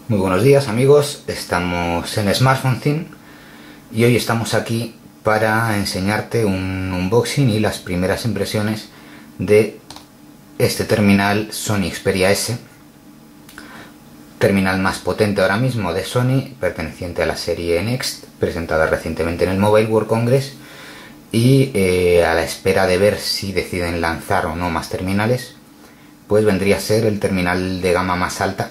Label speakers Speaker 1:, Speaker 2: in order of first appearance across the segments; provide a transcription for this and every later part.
Speaker 1: Muy buenos días amigos, estamos en Smartphone Thing y hoy estamos aquí para enseñarte un unboxing y las primeras impresiones de este terminal Sony Xperia S, terminal más potente ahora mismo de Sony, perteneciente a la serie Next, presentada recientemente en el Mobile World Congress, y a la espera de ver si deciden lanzar o no más terminales, pues vendría a ser el terminal de gama más alta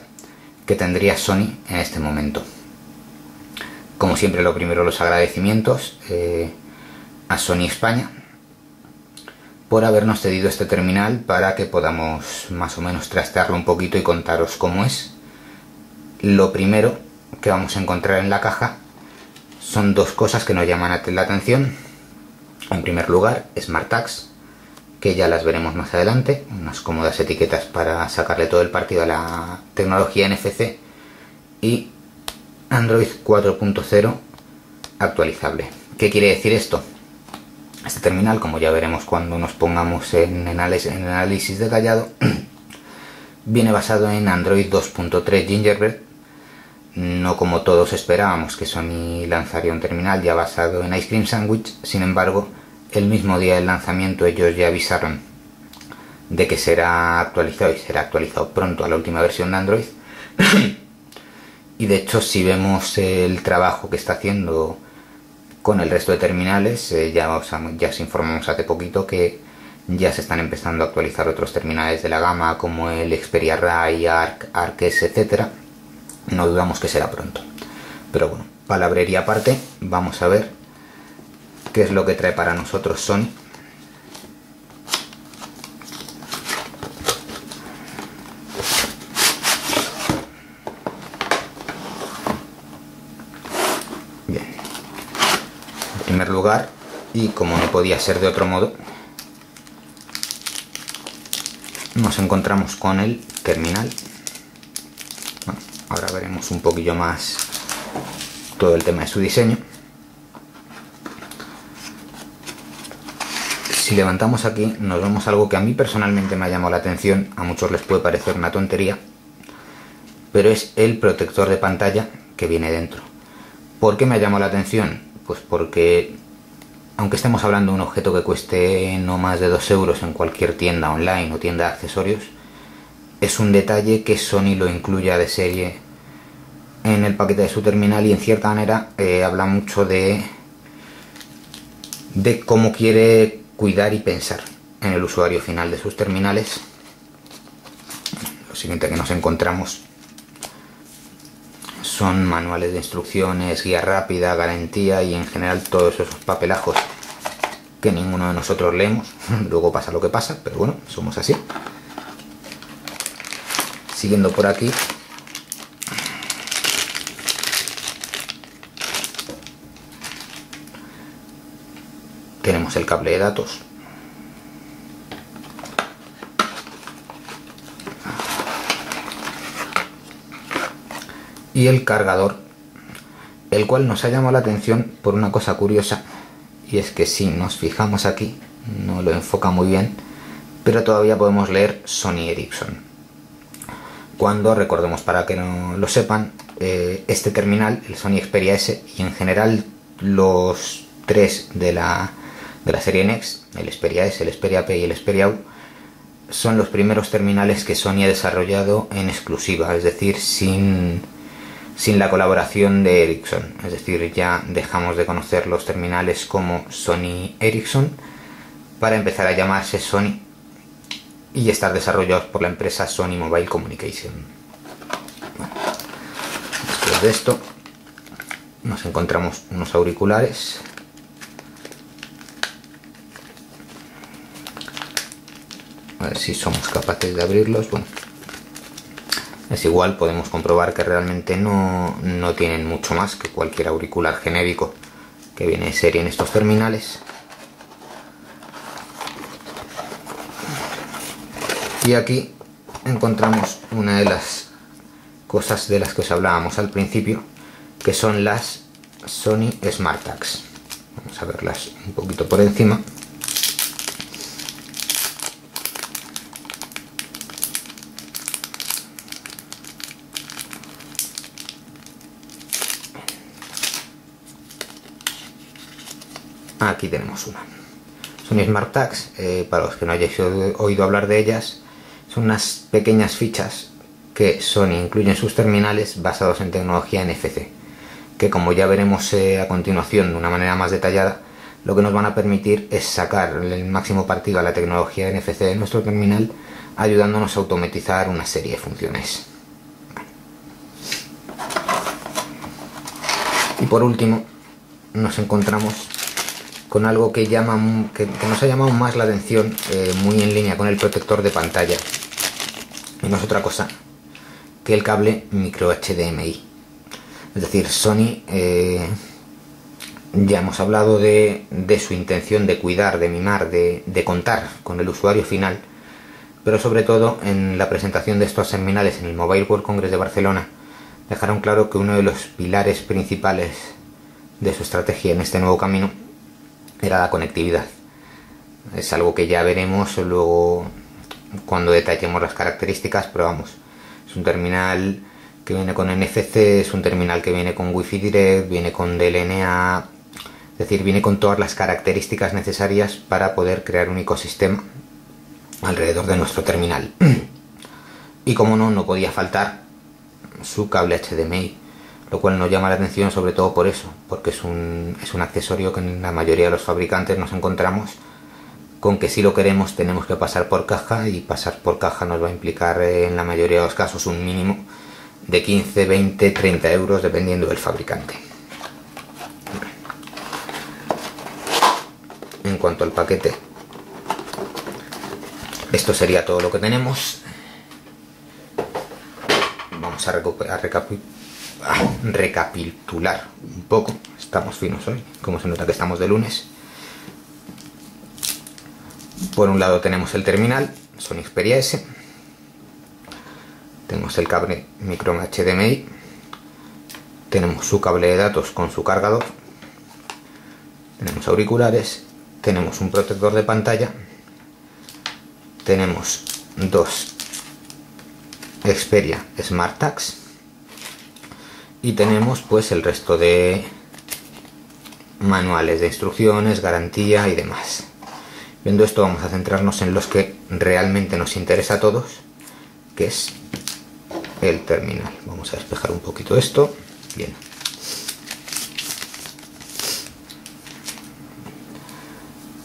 Speaker 1: que tendría Sony en este momento. Como siempre, lo primero, los agradecimientos a Sony España por habernos cedido este terminal para que podamos más o menos trastearlo un poquito y contaros cómo es. Lo primero que vamos a encontrar en la caja son dos cosas que nos llaman la atención. En primer lugar, SmartTags, que ya las veremos más adelante, unas cómodas etiquetas para sacarle todo el partido a la tecnología NFC, y Android 4.0 actualizable. ¿Qué quiere decir esto? Este terminal, como ya veremos cuando nos pongamos en análisis detallado, viene basado en Android 2.3 Gingerbread, no como todos esperábamos que Sony lanzaría un terminal ya basado en Ice Cream Sandwich. Sin embargo, el mismo día del lanzamiento ellos ya avisaron de que será actualizado, y será actualizado pronto a la última versión de Android. Y de hecho, si vemos el trabajo que está haciendo con el resto de terminales, ya os informamos hace poquito que ya se están empezando a actualizar otros terminales de la gama, como el Xperia Rai, Arc S, etc. No dudamos que será pronto. Pero bueno, palabrería aparte, vamos a ver qué es lo que trae para nosotros Sony. Bien, en primer lugar, y como no podía ser de otro modo, nos encontramos con el terminal. Bueno, ahora veremos un poquillo más todo el tema de su diseño. Si levantamos aquí, nos vemos algo que a mí personalmente me ha llamado la atención. A muchos les puede parecer una tontería, pero es el protector de pantalla que viene dentro. ¿Por qué me ha llamado la atención? Pues porque, aunque estemos hablando de un objeto que cueste no más de 2 euros en cualquier tienda online o tienda de accesorios, es un detalle que Sony lo incluya de serie en el paquete de su terminal, y en cierta manera habla mucho de cómo quiere cuidar y pensar en el usuario final de sus terminales. Lo siguiente que nos encontramos son manuales de instrucciones, guía rápida, garantía y en general todos esos papelajos que ninguno de nosotros leemos. Luego pasa lo que pasa, pero bueno, somos así. Siguiendo por aquí, tenemos el cable de datos, y el cargador, el cual nos ha llamado la atención por una cosa curiosa, y es que si nos fijamos aquí, no lo enfoca muy bien, pero todavía podemos leer Sony Ericsson. Cuando, recordemos para que no lo sepan, este terminal, el Sony Xperia S, y en general los tres de la serie Next, el Xperia S, el Xperia P y el Xperia U, son los primeros terminales que Sony ha desarrollado en exclusiva, es decir, sin la colaboración de Ericsson. Es decir, ya dejamos de conocer los terminales como Sony Ericsson para empezar a llamarse Sony y estar desarrollados por la empresa Sony Mobile Communication. Bueno, después de esto nos encontramos unos auriculares. A ver si somos capaces de abrirlos. Bueno, es igual, podemos comprobar que realmente no tienen mucho más que cualquier auricular genérico que viene de serie en estos terminales. Y aquí encontramos una de las cosas de las que os hablábamos al principio, que son las Sony SmartTags. Vamos a verlas un poquito por encima. aquí tenemos una. Sony Smart Tags, para los que no hayáis oído hablar de ellas, son unas pequeñas fichas que Sony incluye en sus terminales basados en tecnología NFC, que como ya veremos a continuación de una manera más detallada, lo que nos van a permitir es sacar el máximo partido a la tecnología NFC de nuestro terminal, ayudándonos a automatizar una serie de funciones. Y por último, nos encontramos con algo que nos ha llamado más la atención, muy en línea con el protector de pantalla, y no es otra cosa que el cable micro HDMI. Es decir, Sony, ya hemos hablado de su intención de cuidar, de mimar, de contar con el usuario final, pero sobre todo en la presentación de estos terminales en el Mobile World Congress de Barcelona dejaron claro que uno de los pilares principales de su estrategia en este nuevo camino era la conectividad. Es algo que ya veremos luego cuando detallemos las características, pero vamos, es un terminal que viene con NFC, es un terminal que viene con Wi-Fi Direct, viene con DLNA, es decir, viene con todas las características necesarias para poder crear un ecosistema alrededor de nuestro terminal. Y como no podía faltar su cable HDMI, lo cual nos llama la atención sobre todo por eso, porque es un accesorio que en la mayoría de los fabricantes nos encontramos con que si lo queremos tenemos que pasar por caja, y pasar por caja nos va a implicar en la mayoría de los casos un mínimo de 15, 20, 30 euros dependiendo del fabricante. En cuanto al paquete, esto sería todo lo que tenemos. Vamos a recapitular un poco. Estamos finos hoy, como se nota que estamos de lunes. Por un lado tenemos el terminal Sony Xperia S, tenemos el cable micro HDMI, tenemos su cable de datos con su cargador, tenemos auriculares, tenemos un protector de pantalla, tenemos dos Xperia Smart Tags y tenemos pues el resto de manuales de instrucciones, garantía y demás. Viendo esto, vamos a centrarnos en los que realmente nos interesa a todos, que es el terminal. Vamos a despejar un poquito esto. Bien.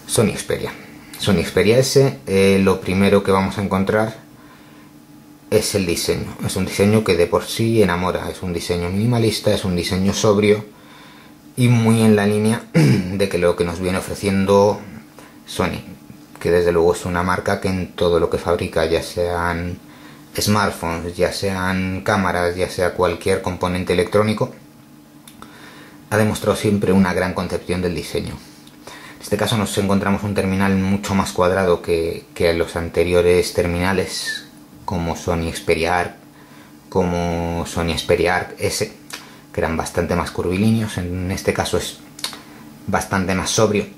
Speaker 1: Sony Xperia. Sony Xperia S, lo primero que vamos a encontrar es el diseño. Es un diseño que de por sí enamora. Es un diseño minimalista, es un diseño sobrio y muy en la línea de que lo que nos viene ofreciendo Sony, que desde luego es una marca que en todo lo que fabrica, ya sean smartphones, ya sean cámaras, ya sea cualquier componente electrónico, ha demostrado siempre una gran concepción del diseño. En este caso nos encontramos un terminal mucho más cuadrado que los anteriores terminales, como Sony Xperia Arc, como Sony Xperia Arc S, que eran bastante más curvilíneos. En este caso es bastante más sobrio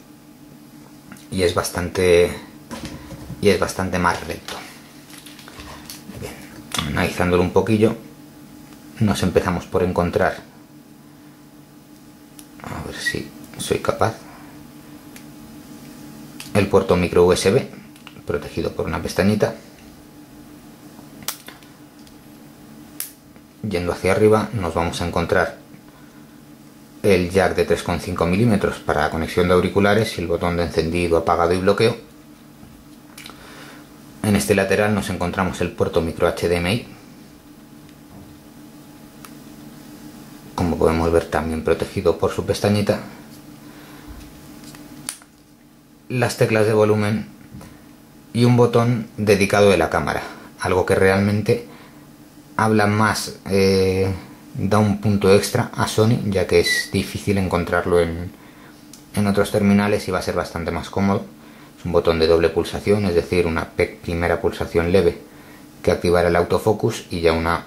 Speaker 1: y es bastante más recto. Bien, analizándolo un poquillo, nos empezamos por encontrar, a ver si soy capaz, el puerto micro USB protegido por una pestañita. Yendo hacia arriba nos vamos a encontrar el jack de 3,5 milímetros para la conexión de auriculares y el botón de encendido, apagado y bloqueo. En este lateral nos encontramos el puerto micro HDMI, como podemos ver también protegido por su pestañita. Las teclas de volumen y un botón dedicado de la cámara, algo que realmente habla más, da un punto extra a Sony, ya que es difícil encontrarlo en otros terminales y va a ser bastante más cómodo. Es un botón de doble pulsación, es decir, una primera pulsación leve que activará el autofocus y ya una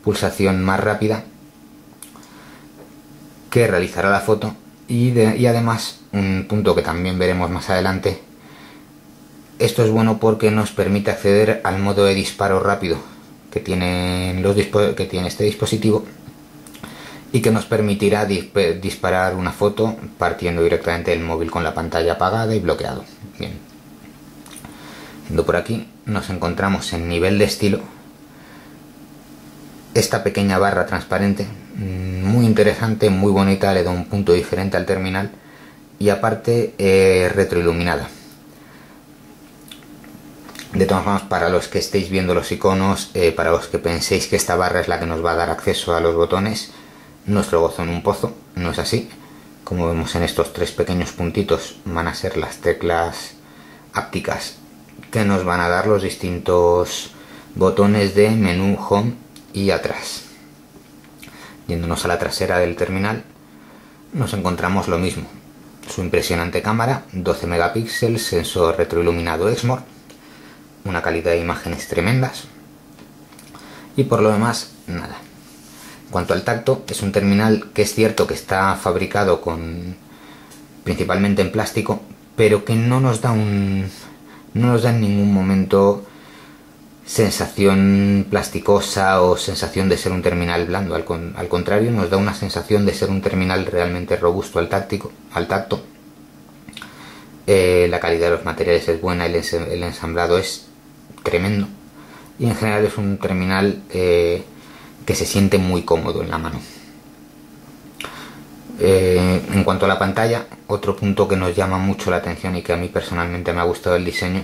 Speaker 1: pulsación más rápida que realizará la foto. Y además, un punto que también veremos más adelante, esto es bueno porque nos permite acceder al modo de disparo rápido que tiene este dispositivo, y que nos permitirá disparar una foto partiendo directamente del móvil con la pantalla apagada y bloqueado. Bien, yendo por aquí nos encontramos en nivel de estilo esta pequeña barra transparente, muy interesante, muy bonita, le da un punto diferente al terminal y aparte retroiluminada. De todas formas, para los que estéis viendo los iconos, para los que penséis que esta barra es la que nos va a dar acceso a los botones, nuestro gozo en un pozo, no es así. Como vemos en estos tres pequeños puntitos van a ser las teclas ápticas que nos van a dar los distintos botones de menú, home y atrás. Yéndonos a la trasera del terminal nos encontramos lo mismo, su impresionante cámara, 12 megapíxeles, sensor retroiluminado Exmor, una calidad de imágenes tremendas y por lo demás nada. En cuanto al tacto, es un terminal que es cierto que está fabricado principalmente en plástico, pero que no nos da en ningún momento sensación plasticosa o sensación de ser un terminal blando. Al contrario, nos da una sensación de ser un terminal realmente robusto al tacto. La calidad de los materiales es buena, el ensamblado es tremendo y en general es un terminal que se siente muy cómodo en la mano. En cuanto a la pantalla, otro punto que nos llama mucho la atención y que a mí personalmente me ha gustado el diseño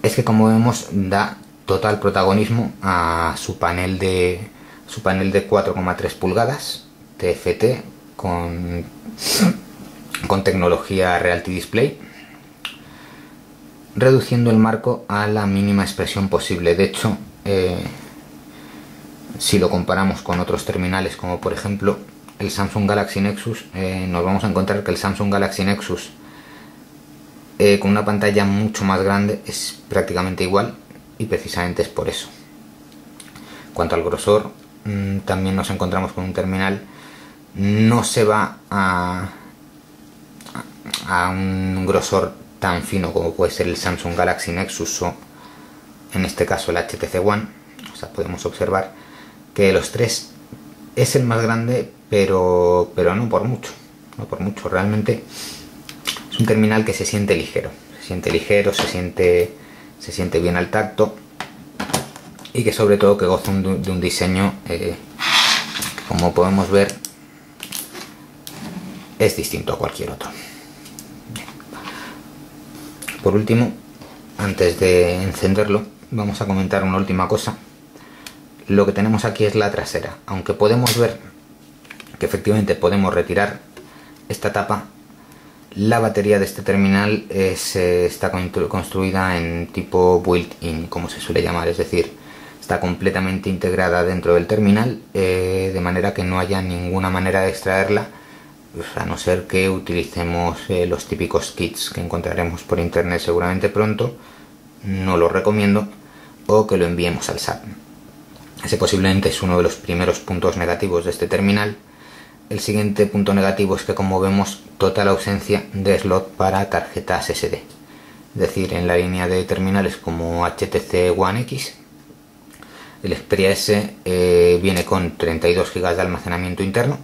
Speaker 1: es que, como vemos, da total protagonismo a su panel de 4,3 pulgadas TFT con tecnología Reality Display, reduciendo el marco a la mínima expresión posible. De hecho, si lo comparamos con otros terminales como por ejemplo el Samsung Galaxy Nexus, nos vamos a encontrar que el Samsung Galaxy Nexus con una pantalla mucho más grande es prácticamente igual, y precisamente es por eso. En cuanto al grosor, también nos encontramos con un terminal, no se va a un grosor tan fino como puede ser el Samsung Galaxy Nexus o en este caso el HTC One. O sea, podemos observar que de los tres es el más grande, pero no por mucho, realmente es un terminal que se siente ligero, se siente bien al tacto y que sobre todo que goza de un diseño como podemos ver es distinto a cualquier otro. Por último, antes de encenderlo, vamos a comentar una última cosa. Lo que tenemos aquí es la trasera. Aunque podemos ver que efectivamente podemos retirar esta tapa, la batería de este terminal está construida en tipo built-in, como se suele llamar, es decir, está completamente integrada dentro del terminal, de manera que no haya ninguna manera de extraerla, a no ser que utilicemos los típicos kits que encontraremos por internet seguramente pronto. No lo recomiendo, o que lo enviemos al SAT. Ese posiblemente es uno de los primeros puntos negativos de este terminal. El siguiente punto negativo es que, como vemos, total ausencia de slot para tarjetas SD. Es decir, en la línea de terminales como HTC One X, el Xperia S viene con 32 GB de almacenamiento interno,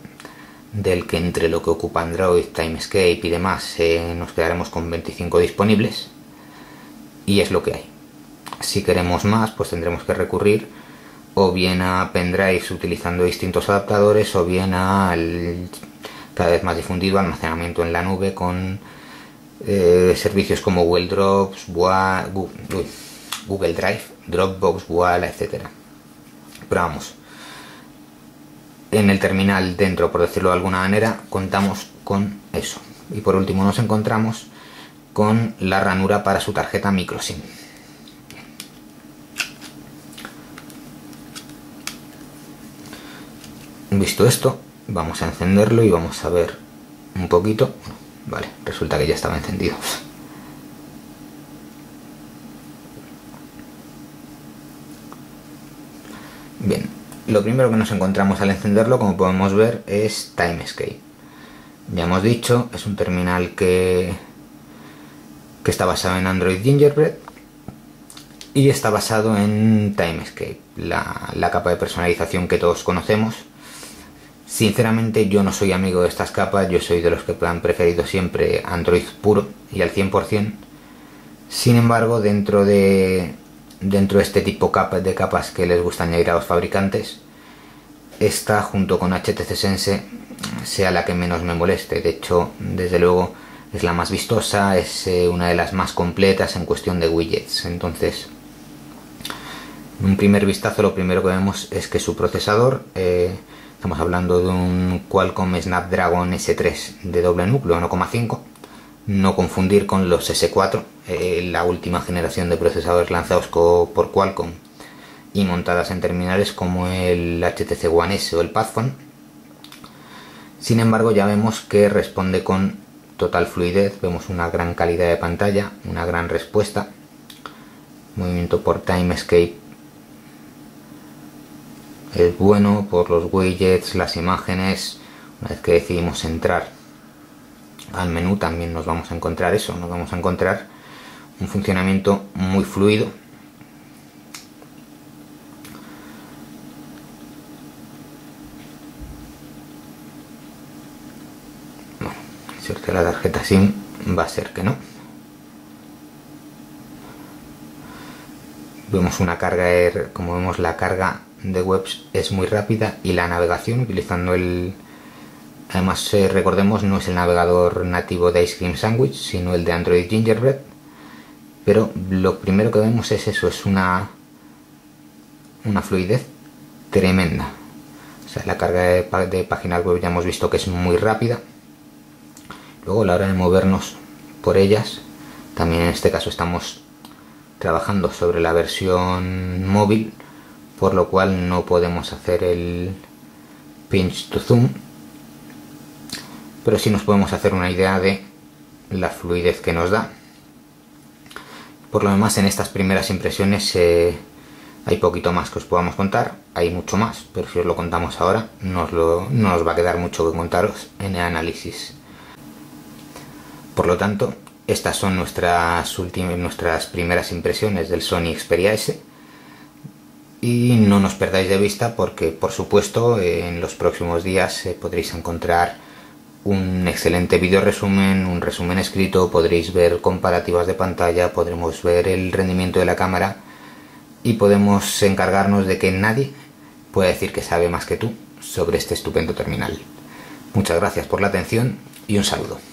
Speaker 1: del que entre lo que ocupa Android, Timescape y demás nos quedaremos con 25 disponibles, y es lo que hay. Si queremos más, pues tendremos que recurrir o bien a pendrives utilizando distintos adaptadores, o bien al cada vez más difundido almacenamiento en la nube con servicios como Google Drive, Dropbox, Voila, etc. Pero vamos, en el terminal dentro, por decirlo de alguna manera, contamos con eso. Y por último nos encontramos con la ranura para su tarjeta microSIM. Visto esto, vamos a encenderlo y vamos a ver un poquito. Vale, resulta que ya estaba encendido. Bien, lo primero que nos encontramos al encenderlo, como podemos ver, es Timescape. Ya hemos dicho, es un terminal que está basado en Android Gingerbread y está basado en Timescape, la capa de personalización que todos conocemos, Sinceramente yo no soy amigo de estas capas, yo soy de los que han preferido siempre Android puro y al 100%. Sin embargo, dentro de este tipo de capas que les gusta añadir a los fabricantes, esta junto con HTC Sense sea la que menos me moleste. De hecho, desde luego es la más vistosa, es una de las más completas en cuestión de widgets. Entonces, en un primer vistazo lo primero que vemos es que su procesador, estamos hablando de un Qualcomm Snapdragon S3 de doble núcleo 1,5, no confundir con los S4, la última generación de procesadores lanzados por Qualcomm y montadas en terminales como el HTC One S o el Padfone. Sin embargo, ya vemos que responde con total fluidez, vemos una gran calidad de pantalla, una gran respuesta, movimiento por Time Escape es bueno, por los widgets, las imágenes. Una vez que decidimos entrar al menú también nos vamos a encontrar eso, nos vamos a encontrar un funcionamiento muy fluido. Bueno, insertar la tarjeta SIM va a ser que no. Vemos una carga, como vemos la carga de webs es muy rápida y la navegación utilizando además recordemos, no es el navegador nativo de Ice Cream Sandwich sino el de Android Gingerbread, pero lo primero que vemos es eso, es una fluidez tremenda. O sea, la carga de páginas web ya hemos visto que es muy rápida. Luego a la hora de movernos por ellas, también en este caso estamos trabajando sobre la versión móvil, por lo cual no podemos hacer el pinch to zoom, pero sí nos podemos hacer una idea de la fluidez que nos da. Por lo demás, en estas primeras impresiones hay poquito más que os podamos contar, hay mucho más, pero si os lo contamos ahora no nos va a quedar mucho que contaros en el análisis. Por lo tanto, estas son nuestras primeras impresiones del Sony Xperia S. Y no nos perdáis de vista porque, por supuesto, en los próximos días podréis encontrar un excelente video resumen, un resumen escrito, podréis ver comparativas de pantalla, podremos ver el rendimiento de la cámara y podemos encargarnos de que nadie pueda decir que sabe más que tú sobre este estupendo terminal. Muchas gracias por la atención y un saludo.